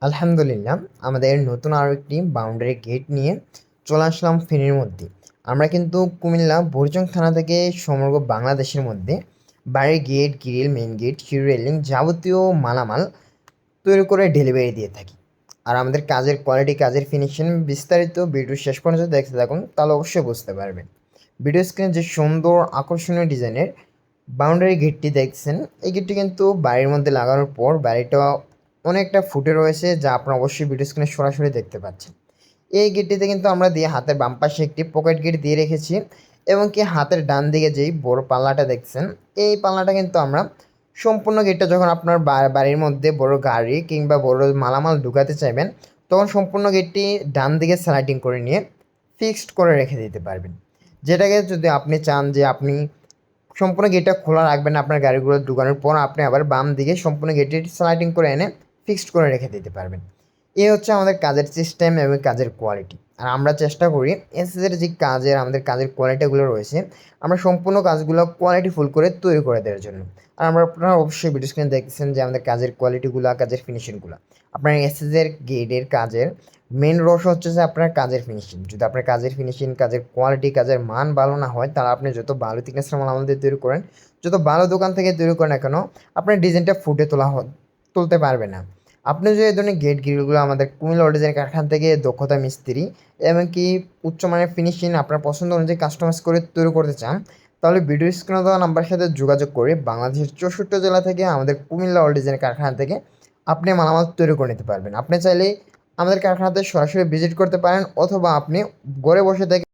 আলহামদুলিল্লাহ, আমাদের নতুন আরও একটি বাউন্ডারি গেট নিয়ে চলে আসলাম ফেনীর মধ্যে। আমরা কিন্তু কুমিল্লা বুড়িচং থানা থেকে সমগ্র বাংলাদেশের মধ্যে বাড়ির গেট, গ্রিল, মেইন গেট, সিঁড়ি রেলিং যাবতীয় মালামাল তৈরি করে ডেলিভারি দিয়ে থাকি। আর আমাদের কাজের কোয়ালিটি, কাজের ফিনিশিং বিস্তারিত ভিডিও শেষ পর্যন্ত দেখতে থাকুন, তাহলে অবশ্যই বুঝতে পারবেন। ভিডিও স্ক্রিনে যে সুন্দর আকর্ষণীয় ডিজাইনের বাউন্ডারি গেটটি দেখছেন, এই গেটটি কিন্তু বাড়ির মধ্যে লাগানোর পর বাড়িটা অনেকটা ফুটে রয়েছে, যা আপনারা অবশ্যই ভিডিও স্ক্রিনে সরাসরি দেখতে পাচ্ছেন। এই গেটটিতে কিন্তু আমরা দিয়ে হাতের বাম পাশে একটি পকেট গেট দিয়ে রেখেছি, এবং কি হাতের ডান দিকে যেই বড় পাল্লাটা দেখছেন, এই পাল্লাটা কিন্তু আমরা সম্পূর্ণ গেটটা যখন আপনার বাড়ির মধ্যে বড় গাড়ি কিংবা বড় মালামাল ঢুকাতে চাইবেন, তখন সম্পূর্ণ গেটটি ডান দিকে স্লাইডিং করে নিয়ে ফিক্সড করে রেখে দিতে পারবেন। যেটাকে যদি আপনি চান যে আপনি সম্পূর্ণ গেটটা খোলা রাখবেন, আপনার গাড়িগুলো ঢুকানোর পর আপনি আবার বাম দিকে সম্পূর্ণ গেটটি স্লাইডিং করে এনে ফিক্সড করে রেখে দিতে পারবেন। এই হচ্ছে আমাদের কাজের সিস্টেম এবং কাজের কোয়ালিটি। আর আমরা চেষ্টা করি এসএসের যে আমাদের কাজের কোয়ালিটিগুলো রয়েছে, আমরা সম্পূর্ণ কাজগুলো কোয়ালিটিফুল করে তৈরি করে দেওয়ার জন্য। আর আপনারা অবশ্যই ভিডিও স্ক্রিনে দেখছেন যে আমাদের কাজের কোয়ালিটিগুলো, কাজের ফিনিশিংগুলো। আপনার এসএসের গেটের কাজের মেন রহস্য হচ্ছে যে আপনার কাজের ফিনিশিং। যদি আপনার কাজের ফিনিশিং, কাজের কোয়ালিটি, কাজের মান ভালো না হয়, তাহলে আপনি যত ভালো থিকনেসের মাল আমাদের তৈরি করেন, যত ভালো দোকান থেকে তৈরি করেন না কেন, আপনার ডিজাইনটা ফুটে তুলতে পারবে না। আপনি যদি এই ধরনের গেট গ্রিলগুলো আমাদের কুমিল্লা ডিজাইন কারখানা থেকে দক্ষতা মিস্ত্রি এমনকি উচ্চমানের ফিনিশিং আপনার পছন্দ অনুযায়ী কাস্টমাইজ করে তৈরি করতে চান, তাহলে ভিডিও স্ক্রিনে দেওয়া নাম্বারের সাথে যোগাযোগ করে বাংলাদেশের 64 জেলা থেকে আমাদের কুমিল্লা ডিজাইন কারখানা থেকে আপনি মালামাল তৈরি করে নিতে পারবেন। আপনি চাইলে আমাদের কারখানাতে সরাসরি ভিজিট করতে পারেন, অথবা আপনি ঘরে বসে থেকে